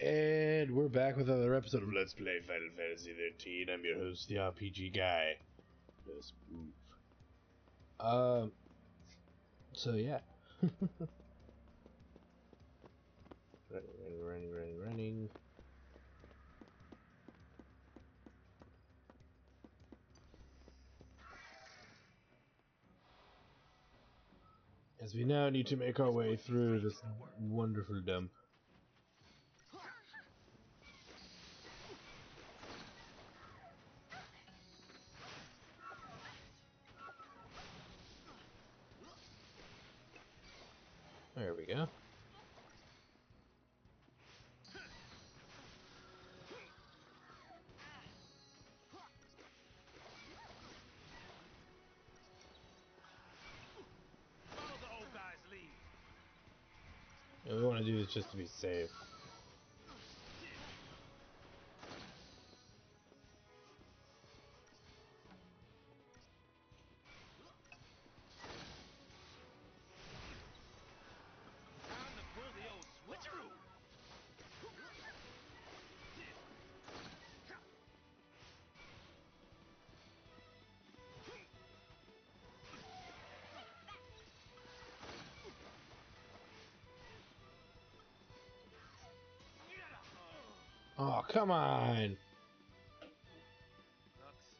And we're back with another episode of Let's Play Final Fantasy XIII. I'm your host, the RPG guy. Let's move. So yeah. Running. As we now need to make our way through this wonderful dump. There we go. Follow the old guy's lead. What we want to do is just to be safe. Time to pull the old switcheroo. Oh, come on! Luck's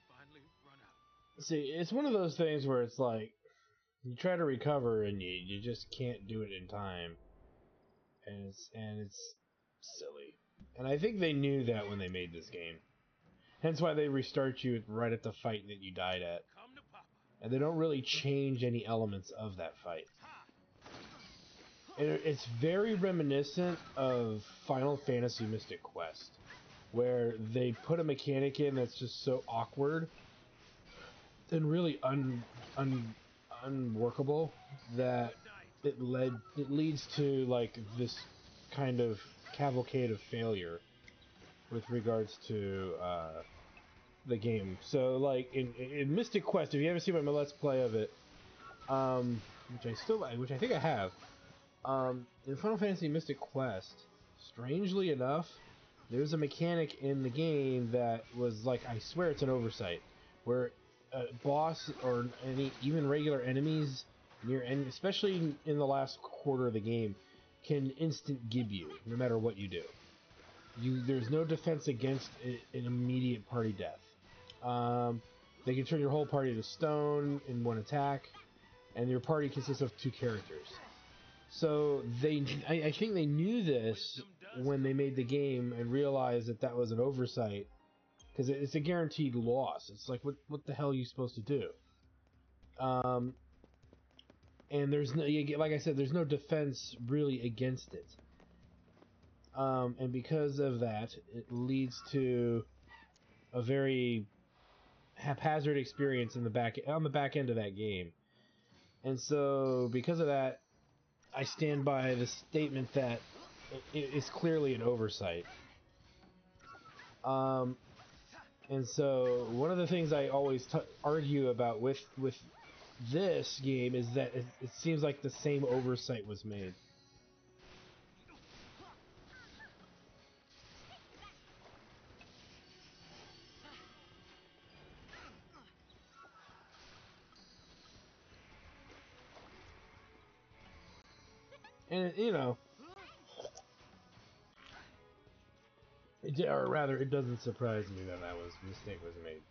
finally run out. See, it's one of those things where it's like, you try to recover and you just can't do it in time. And it's silly. And I think they knew that when they made this game. Hence why they restart you right at the fight that you died at. Come to Papa. And they don't really change any elements of that fight. And it's very reminiscent of Final Fantasy Mystic Quest, where they put a mechanic in that's just so awkward and really unworkable that it leads to like this kind of cavalcade of failure with regards to the game. So like in Mystic Quest, if you haven't seen my Let's Play of it, which I think I have, in Final Fantasy Mystic Quest, strangely enough, there's a mechanic in the game that was like, I swear it's an oversight, where a boss or even regular enemies near, and especially in the last quarter of the game, can instant gib you no matter what you do. There's no defense against an immediate party death. They can turn your whole party to stone in one attack, and your party consists of 2 characters. So I think they knew this when they made the game and realized that that was an oversight, because it's a guaranteed loss. It's like, what the hell are you supposed to do? And there's no, like I said, there's no defense really against it. And because of that, it leads to a very haphazard experience on the back end of that game. And so, because of that, I stand by the statement that it's clearly an oversight. And so, one of the things I always argue about with this game is that it seems like the same oversight was made. And, you know, or rather, it doesn't surprise me that mistake was made.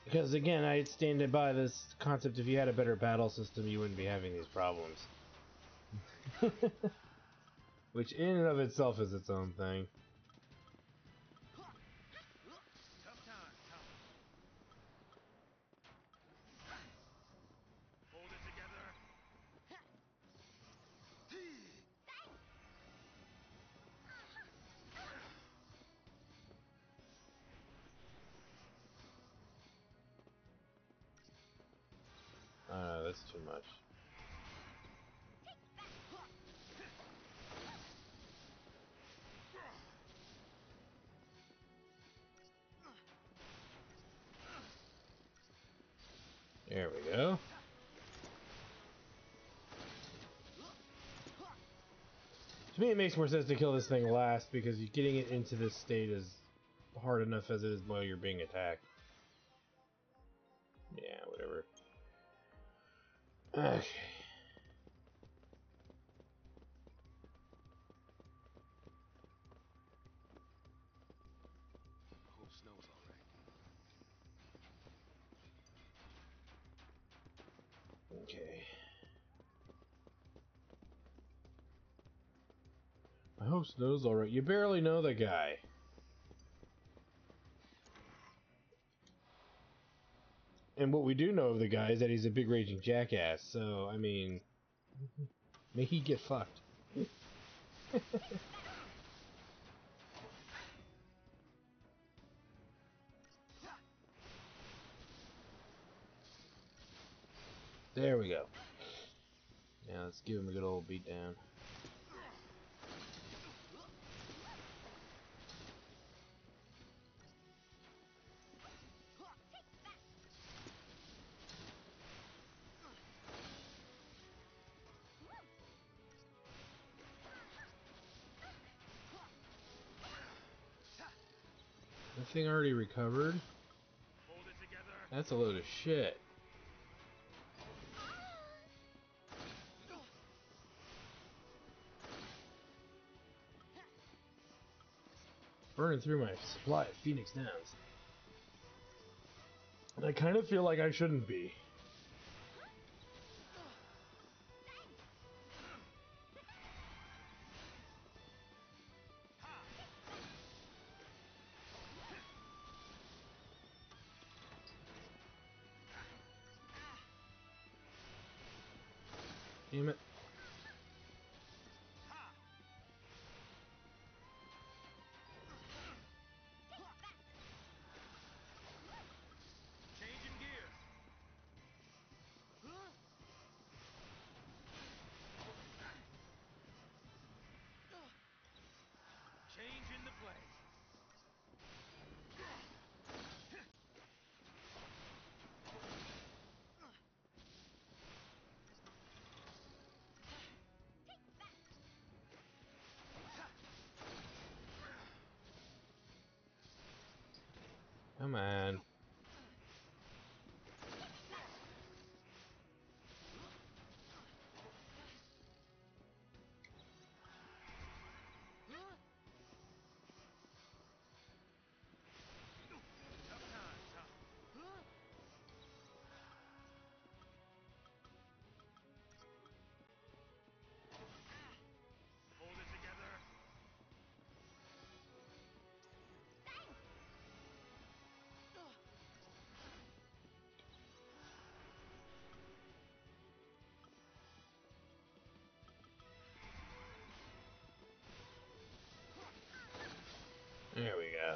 Because again, I stand by this concept: if you had a better battle system, you wouldn't be having these problems. Which in and of itself is its own thing. Tough times, that's too much. There we go. To me, it makes more sense to kill this thing last, because getting it into this state is hard enough as it is while you're being attacked. Yeah, whatever. Okay. Hope snow's all right. Okay. I hope Snow's alright. You barely know the guy. And what we do know of the guy is that he's a big raging jackass, so, I mean... may he get fucked. There we go. Now let's give him a good old beat down. That thing already recovered? Hold it together. That's a load of shit. Burning through my supply of Phoenix Downs. And I kind of feel like I shouldn't be. Damn it. Changing gears. Changing the play. Come on. Tough times, huh? Hold it together. There we go.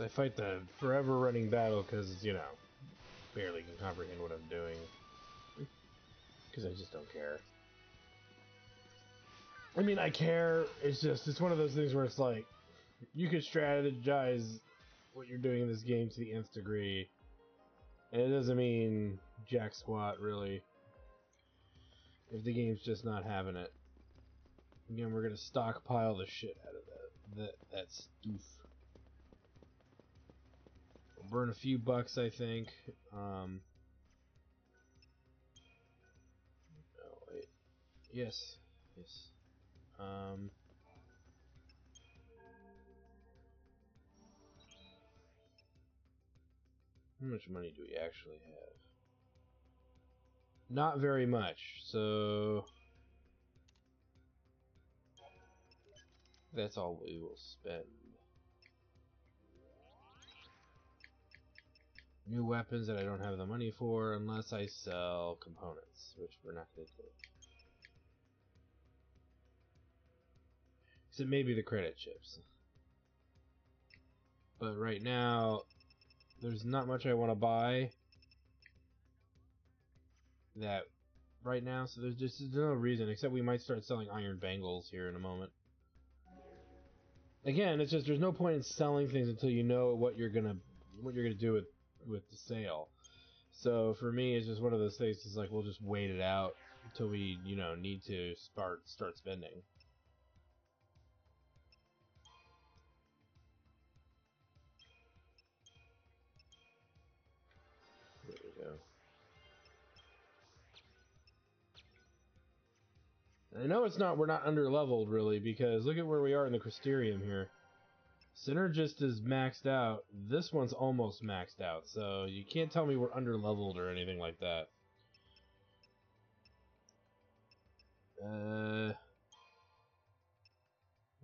I fight the forever running battle because, you know, barely can comprehend what I'm doing. Because I just don't care. I mean, I care, it's just, it's one of those things where it's like, you could strategize what you're doing in this game to the nth degree, and it doesn't mean jack squat, really, if the game's just not having it. Again, we're gonna stockpile the shit out of that stoof. We'll burn a few bucks, I think. Oh, wait. Yes. Yes. How much money do we actually have? Not very much, so that's all we will spend. New weapons that I don't have the money for unless I sell components, which we're not going to do. Because it may be the credit chips. But right now, there's not much I want to buy that right now, so there's just no reason, except we might start selling iron bangles here in a moment. Again, it's just there's no point in selling things until you know what you're gonna do with the sale. So for me, it's just one of those things. It's like we'll just wait it out until we, you know, need to start spending. There we go. I know we're not under-leveled, really, because look at where we are in the Crystarium here. Synergist is maxed out. This one's almost maxed out, so you can't tell me we're under-leveled or anything like that.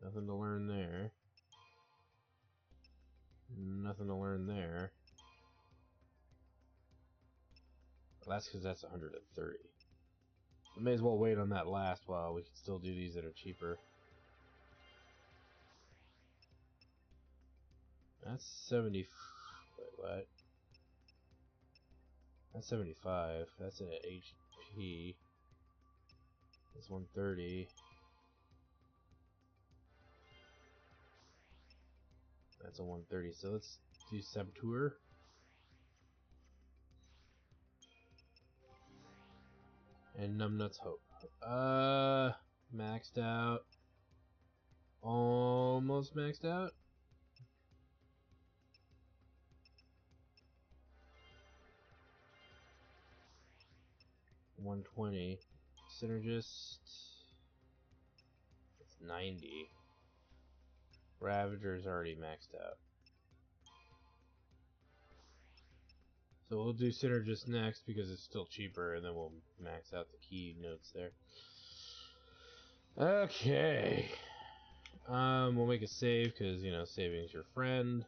Nothing to learn there. Nothing to learn there. Well, that's because that's 130. We may as well wait on that last while we can still do these that are cheaper. That's 70. Wait, what? That's 75. That's an HP. That's 130. That's a 130. So let's do Saboteur. And Numbnuts Hope. Maxed out. Almost maxed out. $120. Synergist. It's 90. Ravager's already maxed out. So we'll do Synergist next because it's still cheaper, and then we'll max out the key notes there. Okay. We'll make a save because, you know, saving's your friend.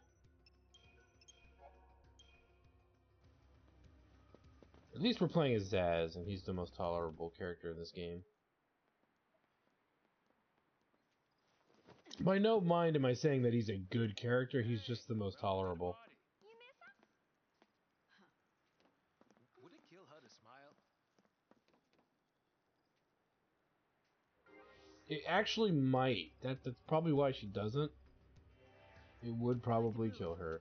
At least we're playing as Sahz, and he's the most tolerable character in this game. By no mind am I saying that he's a good character, he's just the most tolerable. You miss her? Would it kill her to smile? It actually might. That's probably why she doesn't. It would probably kill her.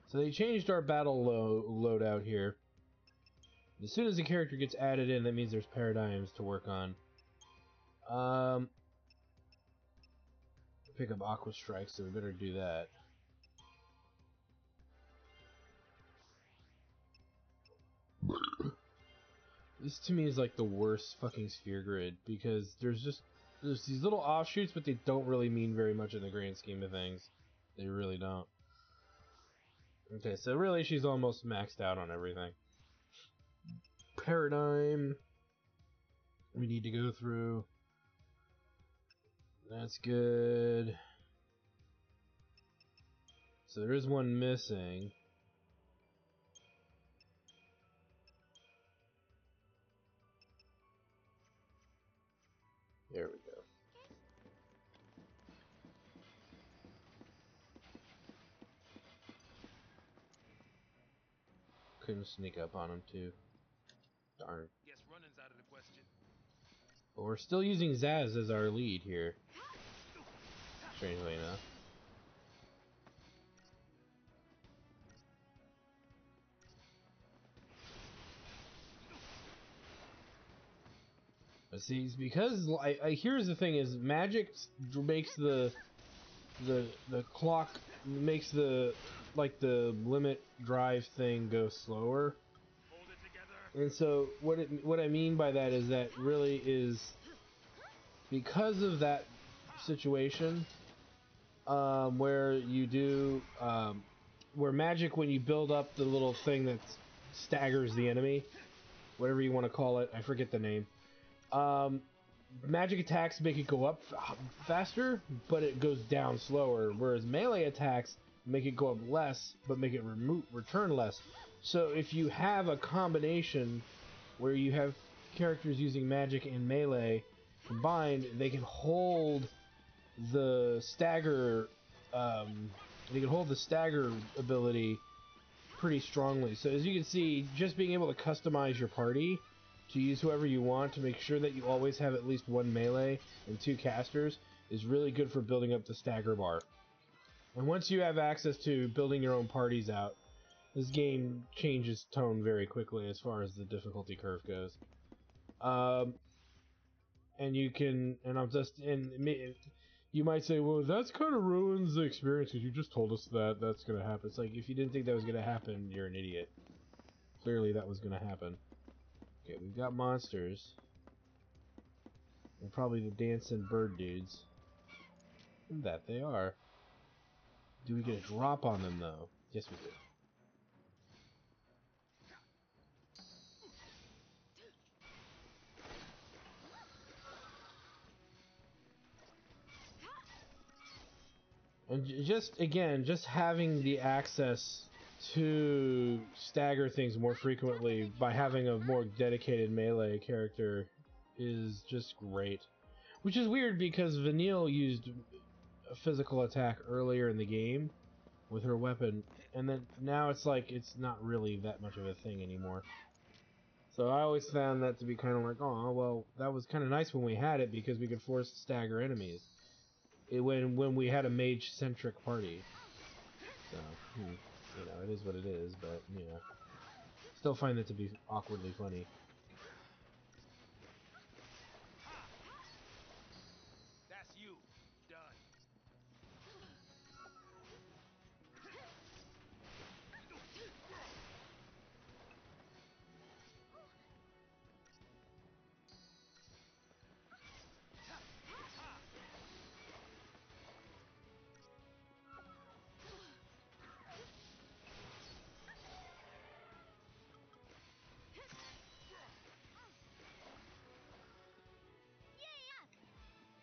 So they changed our battle loadout here. As soon as the character gets added in, that means there's paradigms to work on. Pick up Aqua Strike, so we better do that. This to me is like the worst fucking sphere grid because there's these little offshoots, but they don't really mean very much in the grand scheme of things. They really don't. Okay, so really she's almost maxed out on everything. Paradigm we need to go through. That's good. So there is one missing. There we go. Couldn't sneak up on him too. Darn. Guess running's out of the question. But we're still using Sahz as our lead here. Strangely enough. But see, it's because here's the thing: is magic makes the clock makes the limit drive thing go slower. Hold it together. And so what I mean by that is that really is because of that situation where you do where magic, when you build up the little thing that staggers the enemy, whatever you want to call it, I forget the name. Magic attacks make it go up faster, but it goes down slower, whereas melee attacks make it go up less, but make it return less. So if you have a combination where you have characters using magic and melee combined, they can hold the stagger ability pretty strongly. So as you can see, just being able to customize your party to use whoever you want to make sure that you always have at least one melee and 2 casters is really good for building up the stagger bar. And once you have access to building your own parties out, this game changes tone very quickly as far as the difficulty curve goes. And you can, you might say, well, that's kind of ruins the experience because you just told us that that's going to happen. It's like, if you didn't think that was going to happen, you're an idiot. Clearly that was going to happen. Okay, we've got monsters. And probably the dancing bird dudes. And that they are. Do we get a drop on them, though? Yes, we do. And just having the access to stagger things more frequently by having a more dedicated melee character is just great. Which is weird because Vanille used a physical attack earlier in the game with her weapon, and then now it's like it's not really that much of a thing anymore. So I always found that to be kind of like, oh, well, that was kind of nice when we had it because we could force stagger enemies. When we had a mage-centric party. So, you know, it is what it is, but, you know, still find it to be awkwardly funny. That's you. Done.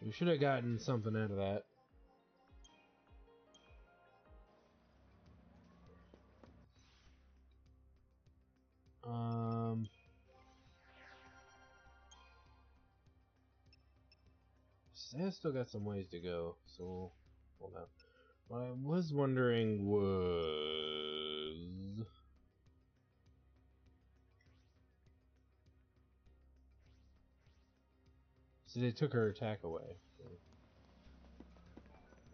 We should have gotten something out of that. I've still got some ways to go, so hold on. What I was wondering was... So they took her attack away.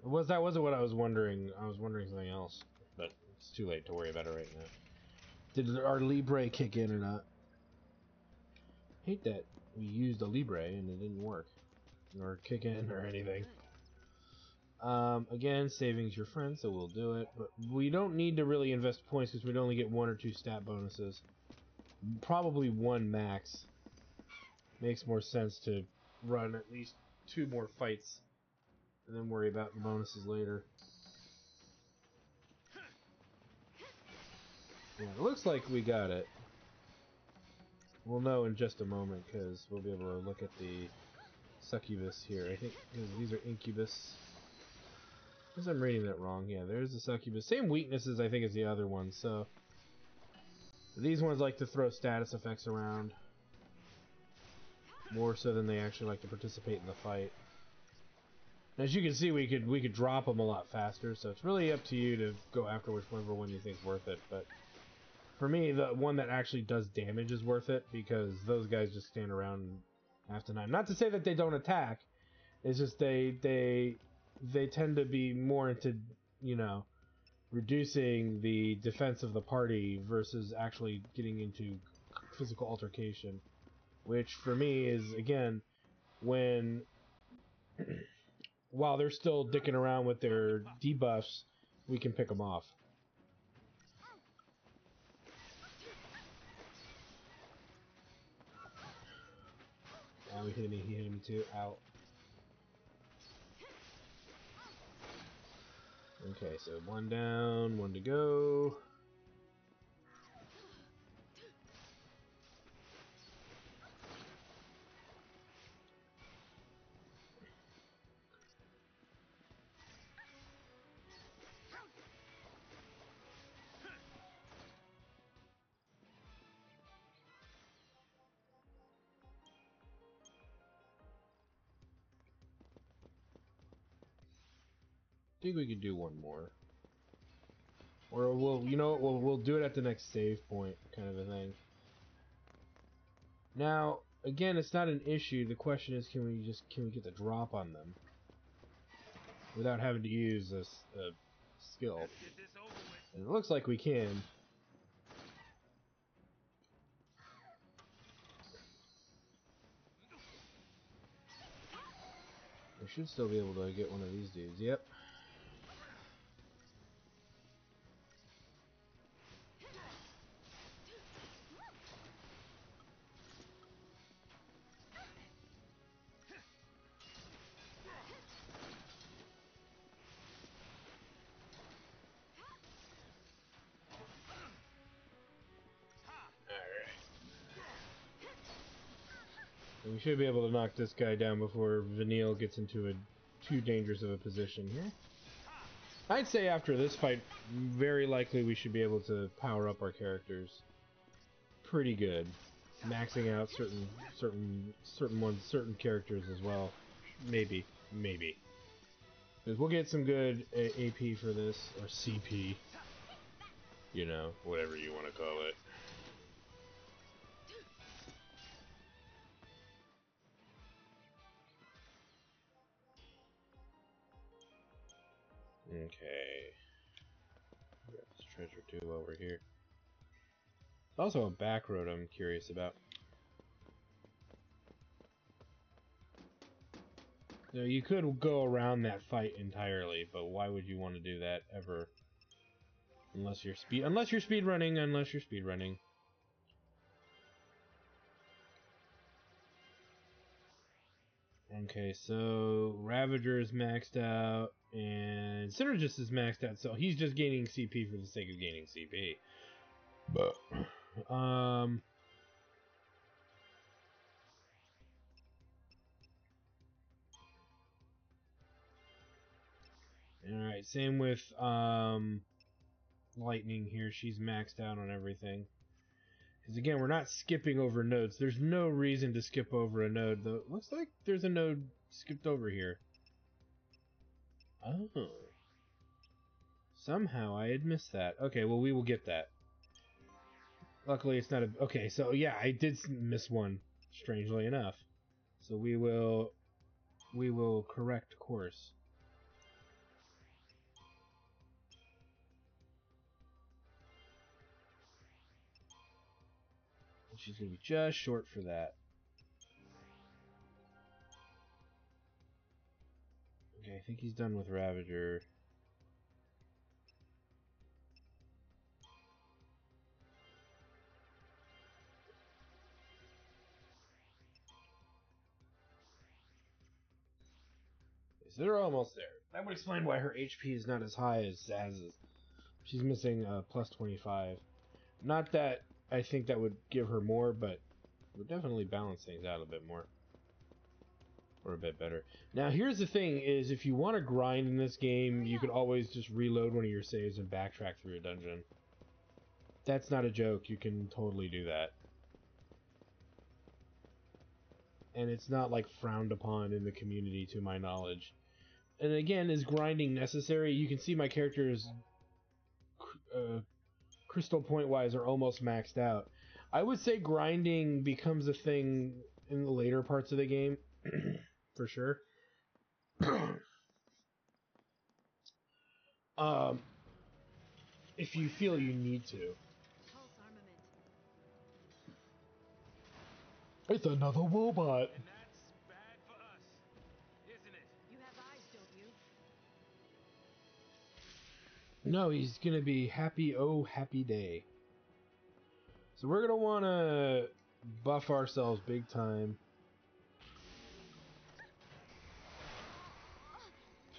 That wasn't what I was wondering. I was wondering something else, but it's too late to worry about it right now. Did our Libre kick in or not? Hate that we used a Libre and it didn't work. Or kick in or anything. Again, saving's your friend, so we'll do it. But we don't need to really invest points because we'd only get 1 or 2 stat bonuses. Probably 1 max. Makes more sense to run at least 2 more fights and then worry about the bonuses later. Yeah, it looks like we got it. We'll know in just a moment because we'll be able to look at the succubus here. I think because these are incubus. Unless I'm reading that wrong. Yeah, there's the succubus. Same weaknesses, I think, as the other ones. So these ones like to throw status effects around more so than they actually like to participate in the fight. As you can see, we could drop them a lot faster. So it's really up to you to go after whichever one you think's worth it. But for me, the one that actually does damage is worth it because those guys just stand around half the time. Not to say that they don't attack. It's just they tend to be more into, you know, reducing the defense of the party versus actually getting into physical altercation. Which, for me, is, again, when... while they're still dicking around with their debuffs, we can pick them off. Oh, he hit me too. Ow. Okay, so 1 down, 1 to go. I think we could do 1 more. Or we'll, you know, we'll do it at the next save point, kind of a thing. Now, again, it's not an issue. The question is, can we get the drop on them without having to use a skill? And it looks like we can. We should still be able to get one of these dudes. Yep. And we should be able to knock this guy down before Vanille gets into too dangerous of a position here. I'd say after this fight, very likely we should be able to power up our characters pretty good, maxing out certain characters as well. Maybe. Because we'll get some good AP for this, or CP. You know, whatever you want to call it. Okay. Grab this treasure too while we're here. There's also a back road I'm curious about. So you could go around that fight entirely, but why would you want to do that ever? Unless you're speed running. Okay, so Ravager is maxed out, and Synergist is maxed out, so he's just gaining CP for the sake of gaining CP. But, alright, same with, Lightning here. She's maxed out on everything. Because again, we're not skipping over nodes. There's no reason to skip over a node, though. Looks like there's a node skipped over here. Oh. Somehow I had missed that. Okay, well, we will get that. Luckily, it's not a... Okay, so yeah, I did miss one, strangely enough. So we will correct course. And she's going to be just short for that. Okay, I think he's done with Ravager. So they're almost there. That would explain why her HP is not as high as Sahz's. She's missing plus 25. Not that I think that would give her more, but it would definitely balance things out a bit more. Or a bit better. Now, here's the thing, is if you want to grind in this game, you could always just reload one of your saves and backtrack through a dungeon. That's not a joke. You can totally do that. And it's not, like, frowned upon in the community, to my knowledge. And again, is grinding necessary? You can see my characters, crystal point-wise, are almost maxed out. I would say grinding becomes a thing in the later parts of the game. For sure. If you feel you need to. It's another robot. And that's bad for us, isn't it? You have eyes, don't you? No, he's gonna be happy, oh happy day. So we're gonna wanna buff ourselves big time.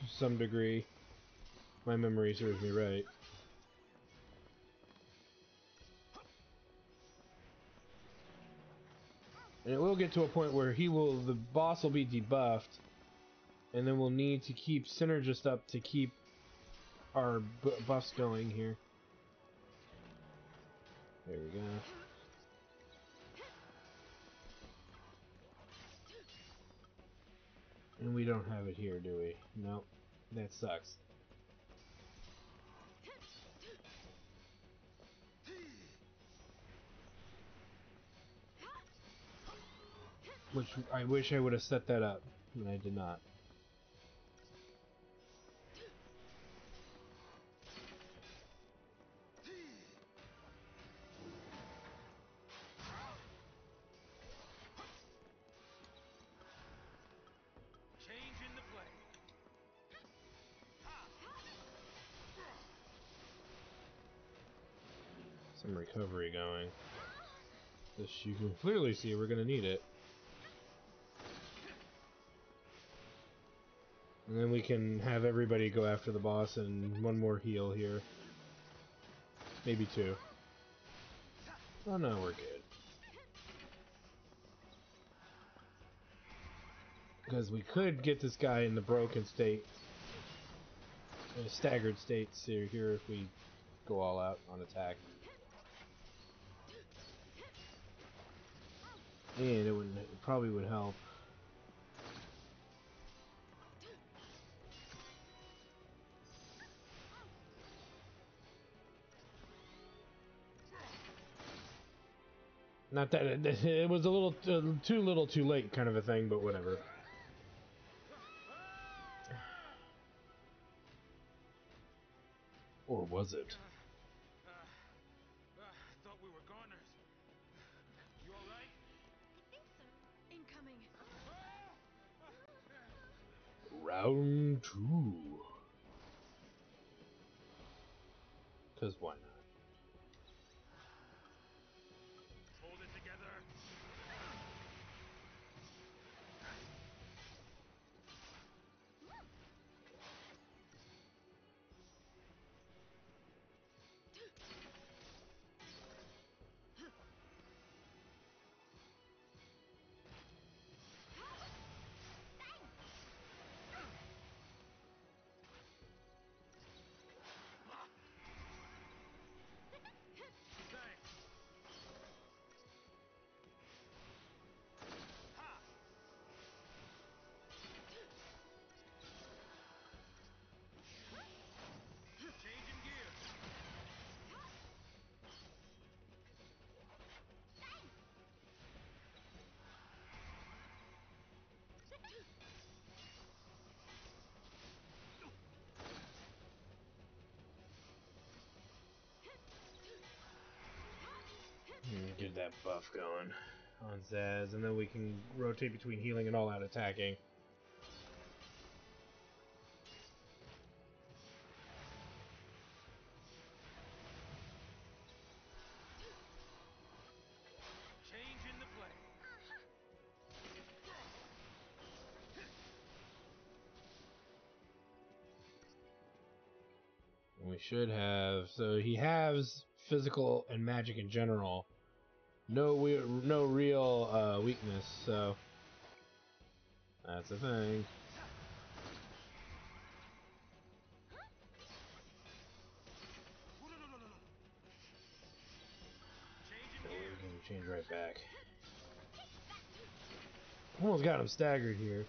To some degree. My memory serves me right. And it will get to a point where the boss will be debuffed, and then we'll need to keep Synergist up to keep our buffs going here. There we go. And we don't have it here, do we? Nope. That sucks. Which I wish I would have set that up, but I did not. Change in the play. Some recovery going. This you can clearly see we're gonna need it. And then we can have everybody go after the boss and one more heal here. Maybe two. Oh no, we're good. Because we could get this guy in the broken state. In a staggered state here if we go all out on attack. And it probably would help. Not that it was a little too little too late kind of a thing, but whatever. Or was it? Thought we were goners. You all right? I think so. Incoming. Round 2. Because why not? Hold it together. Thanks. Ha! Changing gears. Get that buff going on Sahz, and then we can rotate between healing and all-out attacking. Change in the play. And we should have, so he has physical and magic in general. No real weakness, so that's the thing. Changing So we're gears. gonna change right back. Almost got him staggered here.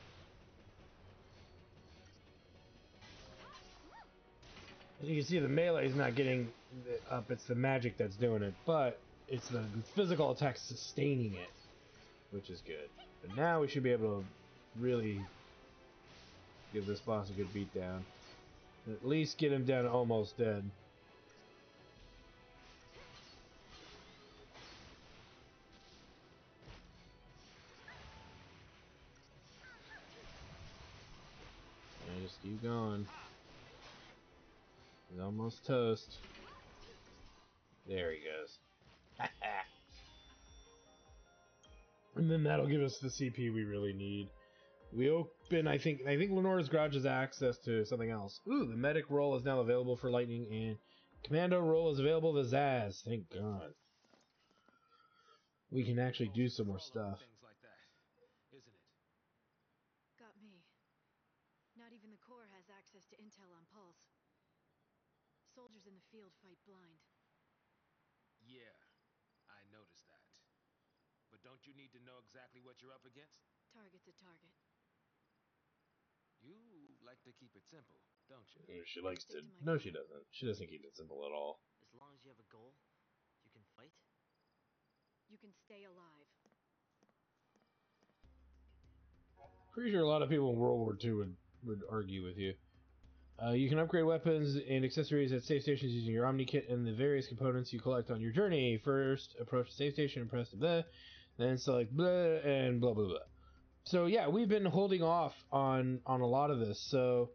As you can see, the melee is not getting up, it's the magic that's doing it, but it's the physical attack sustaining it, which is good. But now we should be able to really give this boss a good beatdown. At least get him down to almost dead. And just keep going. He's almost toast. There he goes. And then that'll give us the CP we really need. We open, I think Lenore's Garage has access to something else. Ooh, the medic role is now available for Lightning, and Commando role is available to Sahz. Thank God. We can actually do some more stuff. Things like that, isn't it? Got me. Not even the Corps has access to intel on Pulse. Soldiers in the field fight blind. Yeah, I noticed that. But don't you need to know exactly what you're up against? Target's a target. You like to keep it simple, don't you? She likes Stick to. to my No, she plan. doesn't. She doesn't keep it simple at all. As long as you have a goal, you can fight. You can stay alive. Pretty sure a lot of people in World War II would argue with you. You can upgrade weapons and accessories at save stations using your Omni Kit and the various components you collect on your journey. First, approach the save station and press the blah, then select blah and blah blah blah. So yeah, we've been holding off on a lot of this. So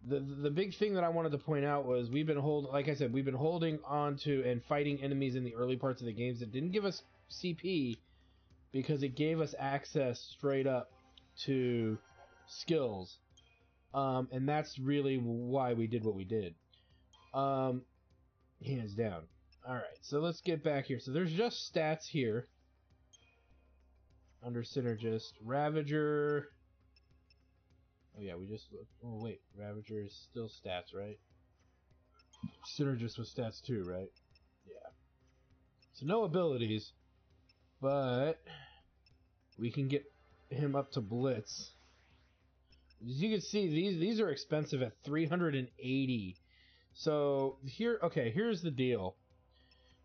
the big thing that I wanted to point out was we've been holding on to and fighting enemies in the early parts of the games that didn't give us CP because it gave us access straight up to skills. And that's really why we did what we did. Hands down. Alright, so let's get back here. So there's just stats here. Under Synergist. Ravager. Oh yeah, we just... Oh wait, Ravager is still stats, right? Synergist was stats too, right? Yeah. So no abilities. But... we can get him up to Blitz. As you can see, these are expensive at 380. So here's the deal.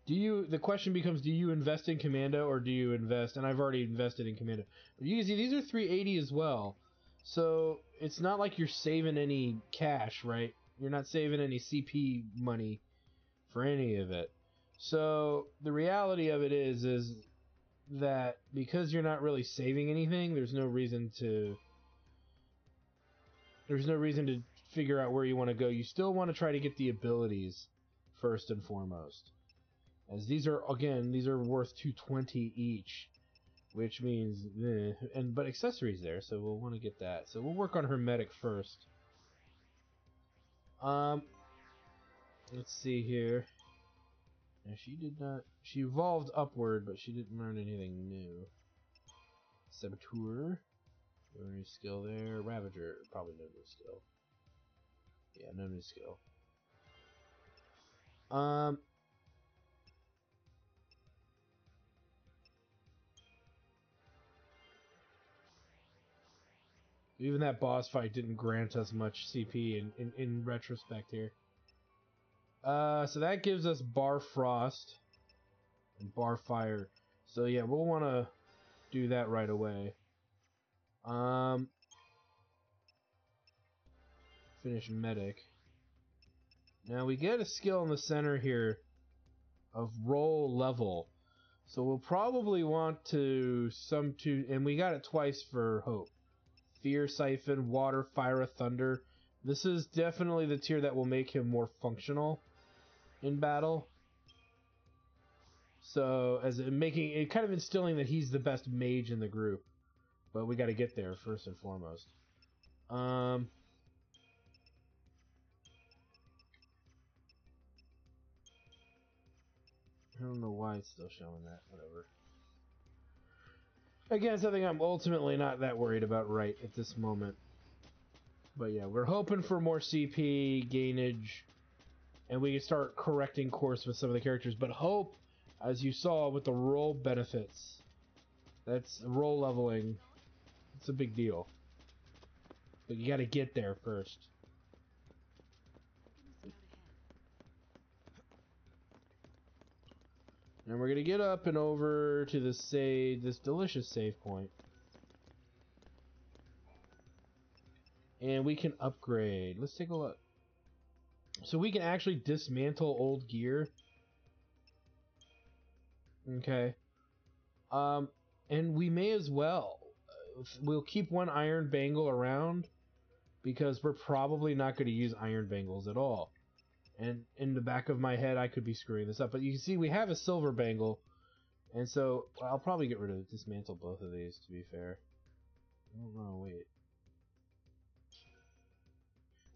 The question becomes, do you invest in Commando or do you invest? And I've already invested in Commando. But you can see these are 380 as well. So it's not like you're saving any cash, right? You're not saving any CP money for any of it. So the reality of it is that because you're not really saving anything, there's no reason to figure out where you want to go. You still want to try to get the abilities first and foremost. As these are worth 220 each, which means but accessories there, so we'll want to get that. So we'll work on her medic first. Let's see here. Now she evolved upward, but she didn't learn anything new. Saboteur. No new skill there. Ravager, probably no new skill. Yeah, no new skill. Even that boss fight didn't grant us much CP in retrospect here. So that gives us Bar Frost and Bar Fire. So yeah, we'll want to do that right away. Finish medic. Now we get a skill in the center here of roll level. So we'll probably want to and we got it twice for Hope. Fear Siphon, Water, Fire, Thunder. This is definitely the tier that will make him more functional in battle. So as making it kind of instilling that he's the best mage in the group. But we got to get there first and foremost. I don't know why it's still showing that. Whatever. Again, something I'm ultimately not that worried about right at this moment. But yeah, we're hoping for more CP gainage, and we can start correcting course with some of the characters. But Hope, as you saw with the roll benefits, that's roll leveling. It's a big deal. But you gotta get there first. And we're gonna get up and over to this delicious save point. And we can upgrade. Let's take a look. So we can actually dismantle old gear. Okay. And we may as well. We'll keep one iron bangle around because we're probably not going to use iron bangles at all. And in the back of my head, I could be screwing this up. But you can see we have a silver bangle. And so I'll probably get rid of dismantle both of these, to be fair. Oh, no, wait.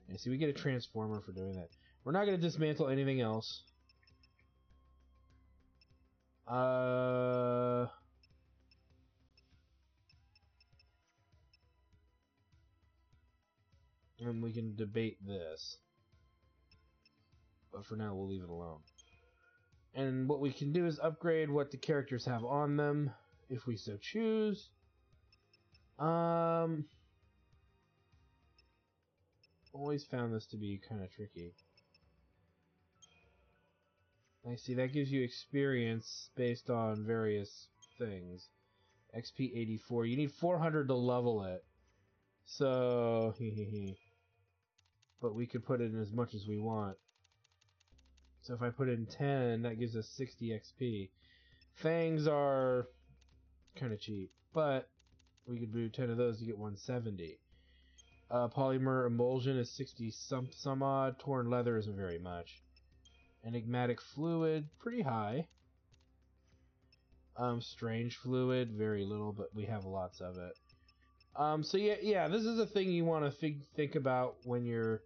And see, we get a transformer for doing that. We're not going to dismantle anything else. And we can debate this. But for now, we'll leave it alone. And what we can do is upgrade what the characters have on them, if we so choose. Always found this to be kind of tricky. I see, that gives you experience based on various things. XP 84. You need 400 to level it. So, but we could put in as much as we want. So if I put in 10, that gives us 60 XP. Fangs are kind of cheap, but we could do 10 of those to get 170. Polymer emulsion is 60 some odd. Torn leather isn't very much. Enigmatic fluid, pretty high. Strange fluid, very little, but we have lots of it. So yeah, this is a thing you want to think about when you're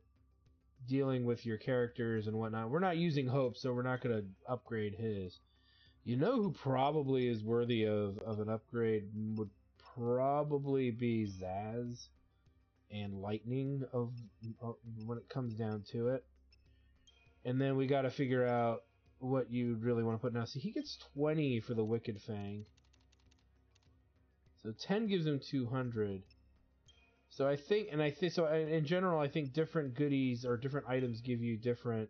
dealing with your characters and whatnot. We're not using Hope, so we're not going to upgrade his. You know who probably is worthy of an upgrade would probably be Sahz and Lightning when it comes down to it. And then we got to figure out what you really want to put now. See, he gets 20 for the Wicked Fang. So 10 gives him 200. So I think, so in general, I think different goodies or different items give you different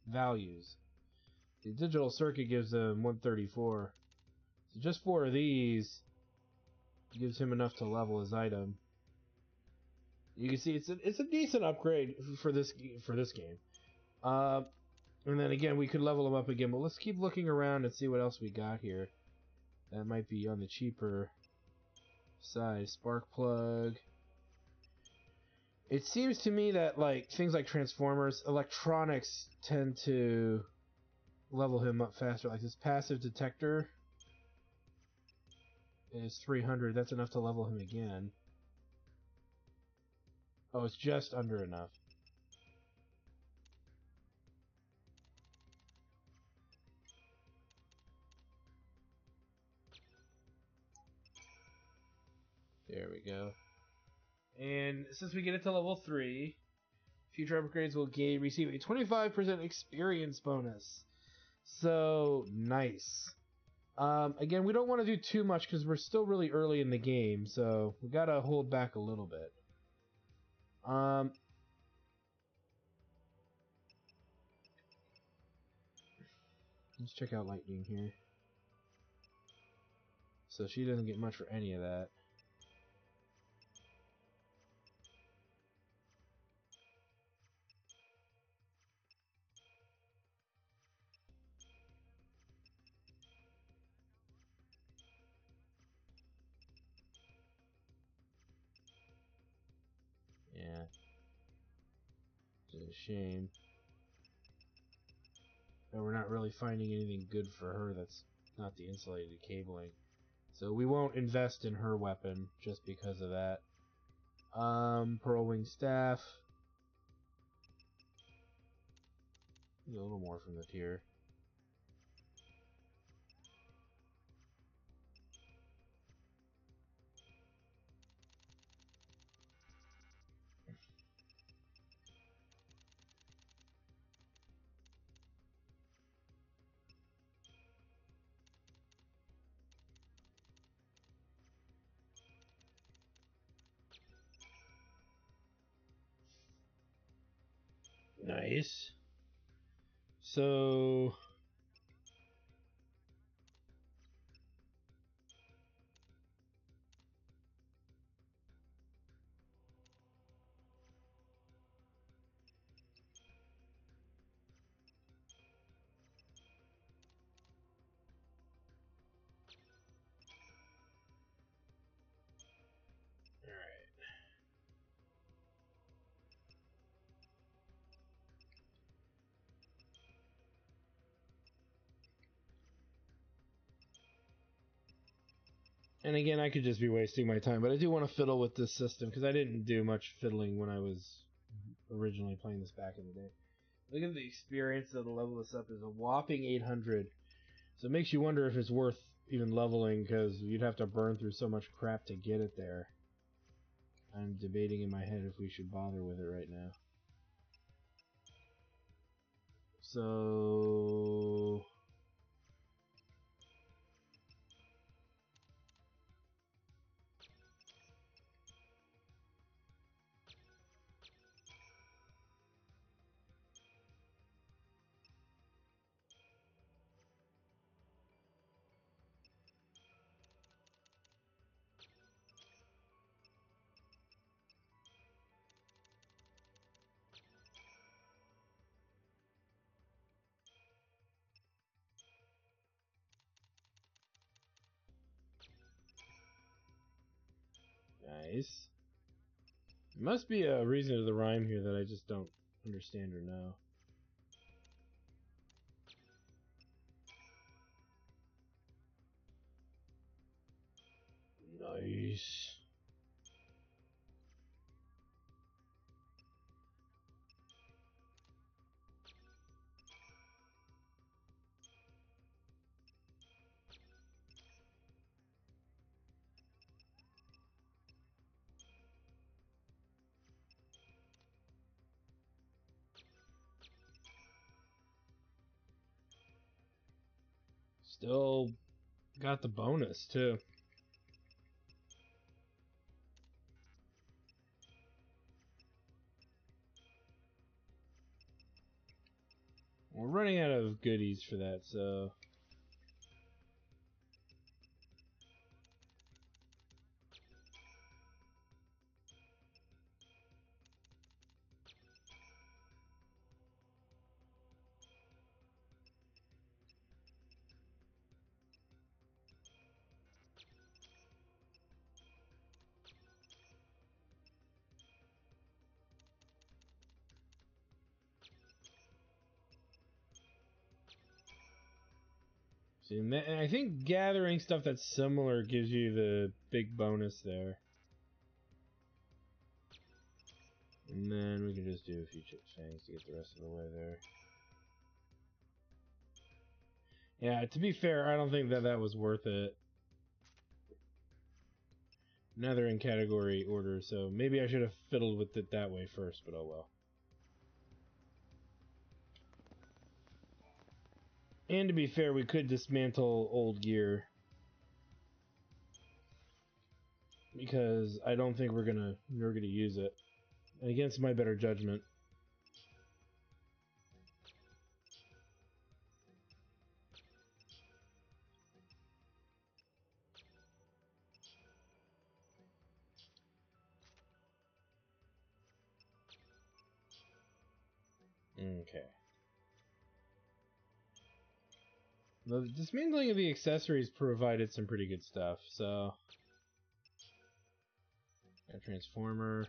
values. The digital circuit gives him 134. So just 4 of these gives him enough to level his item. You can see it's a decent upgrade for this game. And then again, we could level him up again, but let's keep looking around and see what else we got here. That might be on the cheaper side. Spark plug. It seems to me that like things like Transformers, electronics tend to level him up faster. Like this passive detector is 300. That's enough to level him again. Oh, it's just under enough. There we go. And since we get it to level 3, future upgrades will receive a 25% experience bonus. So, nice. Again, we don't want to do too much because we're still really early in the game, so we gotta hold back a little bit. Let's check out Lightning here. So she doesn't get much for any of that. Yeah. It's a shame. But we're not really finding anything good for her that's not the insulated cabling. So we won't invest in her weapon just because of that. Pearl Wing Staff. Need a little more from the tier. Nice. So alright. And again, I could just be wasting my time, but I do want to fiddle with this system because I didn't do much fiddling when I was originally playing this back in the day. Look at the experience that'll level this up is a whopping 800. So it makes you wonder if it's worth even leveling because you'd have to burn through so much crap to get it there. I'm debating in my head if we should bother with it right now. So Nice. There must be a reason to the rhyme here that I just don't understand or know. Nice. Still got the bonus, too. We're running out of goodies for that, so... See, and I think gathering stuff that's similar gives you the big bonus there. And then we can just do a few chip fangs to get the rest of the way there. Yeah, to be fair, I don't think that was worth it. Now they're in category order, so maybe I should have fiddled with it that way first, but oh well. And to be fair, we could dismantle old gear. Because I don't think we're gonna use it. Against my better judgment. Okay. The dismantling of the accessories provided some pretty good stuff, so... A transformer.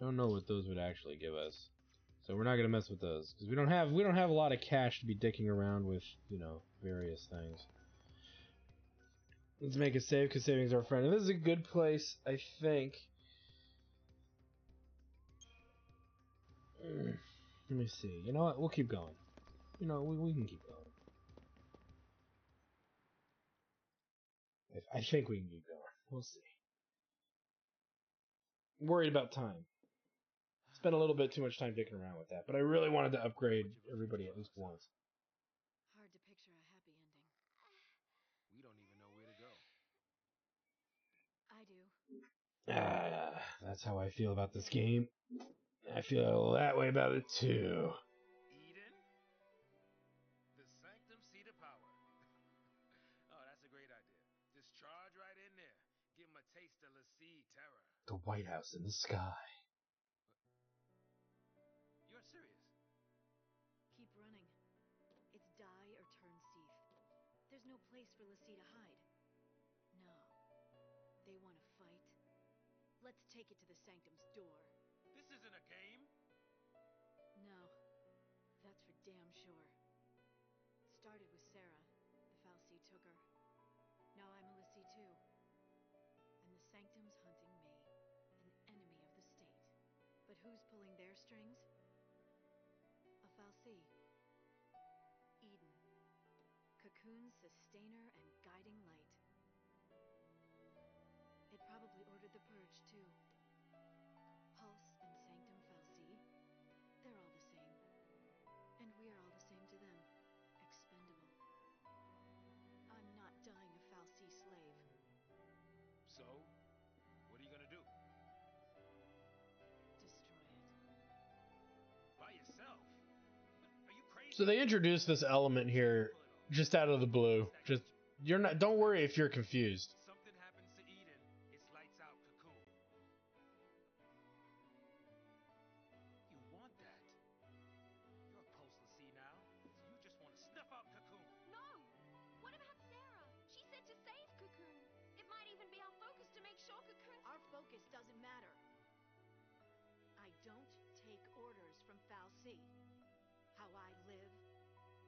Don't know what those would actually give us. So we're not gonna mess with those. Because we don't have a lot of cash to be dicking around with, you know, various things. Let's make a save, because saving's our friend. And this is a good place, I think. Let me see. You know what? We'll keep going. You know, we can keep going. I think we can keep going. We'll see. Worried about time. Spent a little bit too much time dicking around with that, but I really wanted to upgrade everybody at least once. Hard to picture a happy ending. We don't even know where to go. I do. That's how I feel about this game. I feel that way about it too. Eden? The Sanctum Seat of Power. Oh, that's a great idea. Just charge right in there. Give him a taste of the sea terror. The White House in the sky. You're serious? Keep running. It's die or turn Seath. There's no place for Lassie to hide. No. They want to fight. Let's take it to the Sanctum's door. This isn't a game. No. That's for damn sure. It started with Sarah. The Fal'Cie took her. Now I'm a Lassie too. And the Sanctum's hunting me. An enemy of the state. But who's pulling their strings? A Fal'Cie. Eden. Cocoon's sustainer and guiding light. It probably ordered the purge, too. Pulse and Sanctum Fal'Cie, they're all the same. And we're all the same to them. Expendable. I'm not dying a Fal'Cie slave. So, what are you gonna do? Destroy it. By yourself? Are you crazy? So they introduced this element here just out of the blue. Don't worry if you're confused. Something happens to Eden, it's lights out, Cocoon. You want that? You're a post-Lassie now, so you just want to snuff out Cocoon. No! What about Sarah? She said to save Cocoon. If don't take orders from Fal'Cie. How I live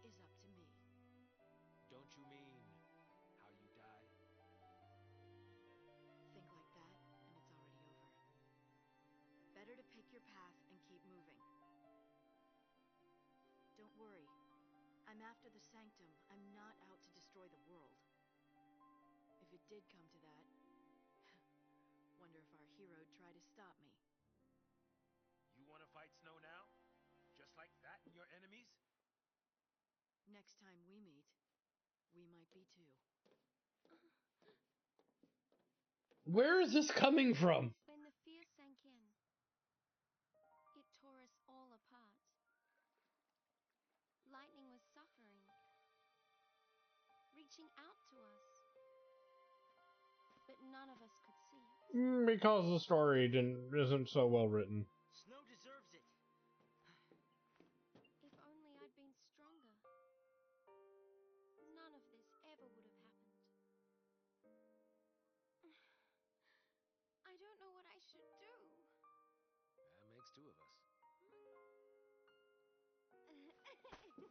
is up to me. Don't you mean how you die? Think like that, and it's already over. Better to pick your path and keep moving. Don't worry. I'm after the Sanctum. I'm not out to destroy the world. If it did come to that, wonder if our hero'd try to stop me. You want to fight Snow now? Just like that and your enemies? Next time we meet, we might be too. Where is this coming from? When the fear sank in, it tore us all apart. Lightning was suffering, reaching out to us, but none of us could see it. Because the story isn't so well written. Snow deserves it. If only I'd been stronger, none of this ever would have happened. I don't know what I should do. That makes two of us.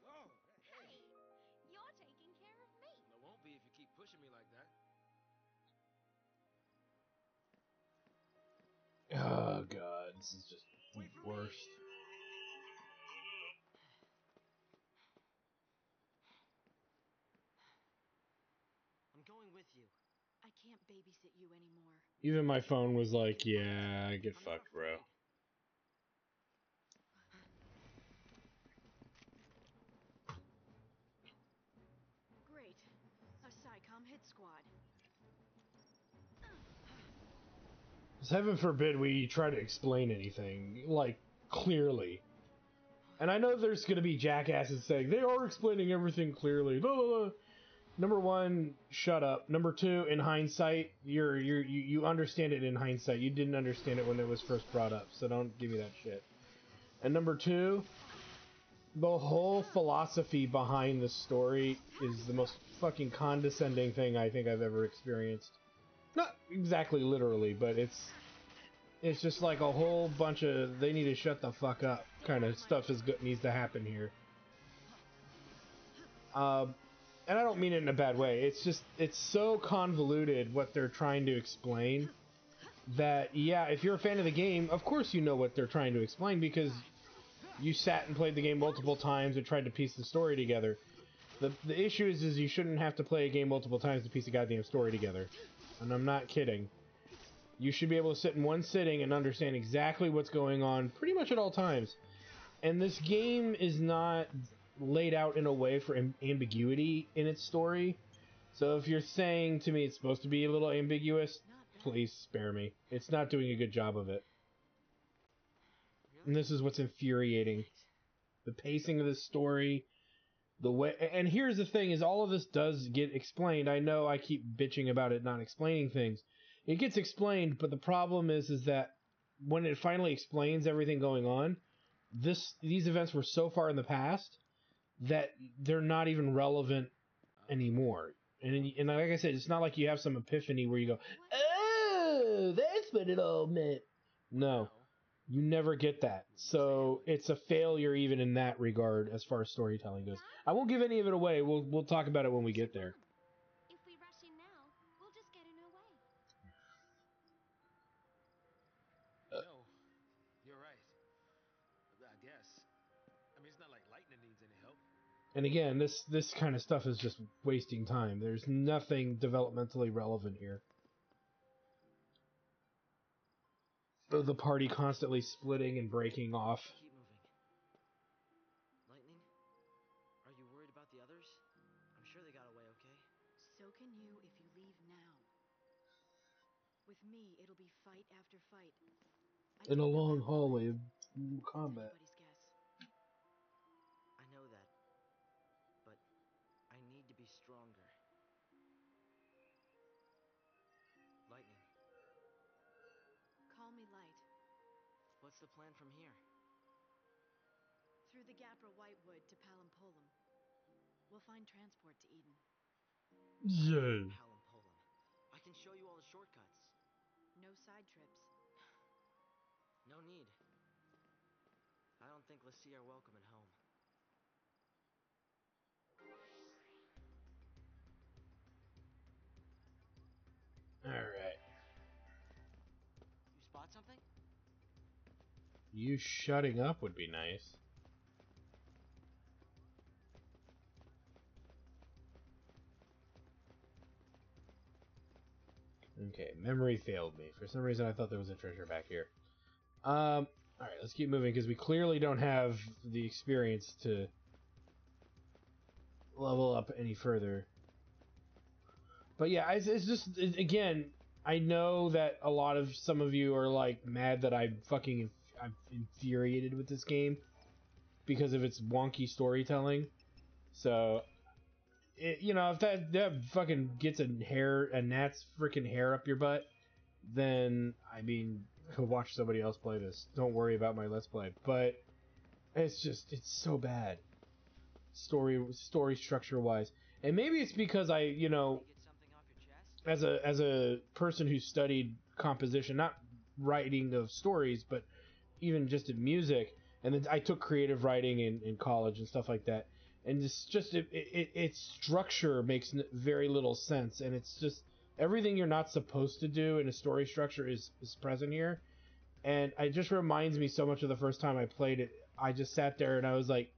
Whoa! Hey, you're taking care of me. Well, it won't be if you keep pushing me like that. Oh god, this is just the worst. I'm going with you. I can't babysit you anymore. Even my phone was like, yeah, get fucked, bro. Great. A SciComm hit squad. Heaven forbid we try to explain anything, like, clearly. And I know there's gonna be jackasses saying, they are explaining everything clearly. Blah, blah, blah. Number one, shut up. Number two, in hindsight, you understand it in hindsight. You didn't understand it when it was first brought up, so don't give me that shit. And number two, the whole philosophy behind the story is the most fucking condescending thing I think I've ever experienced. Not exactly literally, but it's just like a whole bunch of they need to shut the fuck up kind of stuff needs to happen here. And I don't mean it in a bad way. It's so convoluted what they're trying to explain that, yeah, if you're a fan of the game, of course you know what they're trying to explain because you sat and played the game multiple times and tried to piece the story together. The issue is you shouldn't have to play a game multiple times to piece a goddamn story together. And I'm not kidding. You should be able to sit in one sitting and understand exactly what's going on pretty much at all times. And this game is not laid out in a way for ambiguity in its story. So if you're saying to me it's supposed to be a little ambiguous, please spare me. It's not doing a good job of it. And this is what's infuriating. The pacing of this story, the way, and here's the thing, is all of this does get explained. I know I keep bitching about it not explaining things. It gets explained, but the problem is that when it finally explains everything going on, these events were so far in the past that they're not even relevant anymore. And like I said, it's not like you have some epiphany where you go, oh, that's what it all meant. No. You never get that. So it's a failure even in that regard as far as storytelling goes. I won't give any of it away. We'll talk about it when we get there. If we rush in now, we'll just get in her way. No, you're right. I guess. I mean, it's not like Lightning needs any help. And again, this kind of stuff is just wasting time. There's nothing developmentally relevant here. The party constantly splitting and breaking off. Keep moving. Lightning, are you worried about the others? I'm sure they got away okay. So can you if you leave now. With me, it'll be fight after fight. In a long hallway of combat. Anybody's guess. I know that. But I need to be stronger. Lightning, Call me Light. what's the plan from here? Through the Gapra Whitewood to Palampolum. We'll find transport to Eden. Yeah. Palampolum. I can show you all the shortcuts. No side trips. No need. I don't think Lassie are welcome at home. Alright. You spot something? You shutting up would be nice. Okay, memory failed me. For some reason I thought there was a treasure back here. Alright, let's keep moving, because we clearly don't have the experience to level up any further. But yeah, it's just, again, I know that a lot of some of you are like mad that I'm infuriated with this game because of its wonky storytelling. So, you know, if that fucking gets a gnat's freaking hair up your butt, then, I mean, go watch somebody else play this. Don't worry about my Let's Play. But it's so bad. Story structure wise. And maybe it's because I, you know, as a person who studied composition, not writing of stories, but even just in music, and then I took creative writing in college and stuff like that, and its structure makes very little sense, and it's just everything you're not supposed to do in a story structure is present here, and it just reminds me so much of the first time I played it. I just sat there and I was like,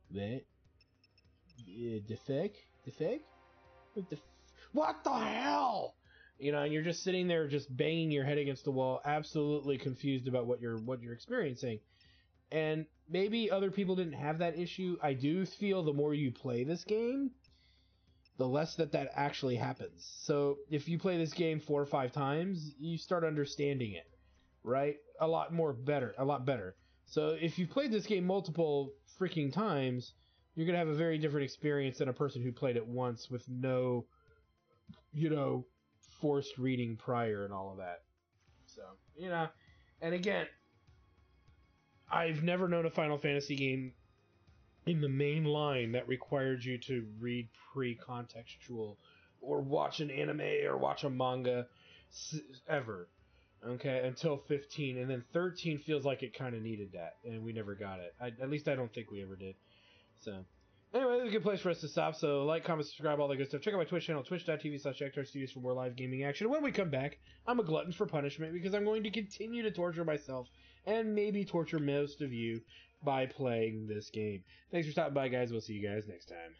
what? The fuck? What the hell? You know, and you're just sitting there just banging your head against the wall, absolutely confused about what you're experiencing. And maybe other people didn't have that issue. I do feel the more you play this game, the less that actually happens. So if you play this game 4 or 5 times, you start understanding it, right? A lot better. So if you've played this game multiple freaking times, you're going to have a very different experience than a person who played it once with no, you know, forced reading prior and all of that. So, you know, and again, I've never known a Final Fantasy game in the main line that required you to read pre-contextual or watch an anime or watch a manga ever. Okay, until 15, and then 13 feels like it kind of needed that, and we never got it. At least I don't think we ever did. So, anyway, this is a good place for us to stop. So, like, comment, subscribe, all that good stuff. Check out my Twitch channel, twitch.tv/XIII for more live gaming action. When we come back, I'm a glutton for punishment because I'm going to continue to torture myself and maybe torture most of you by playing this game. Thanks for stopping by, guys. We'll see you guys next time.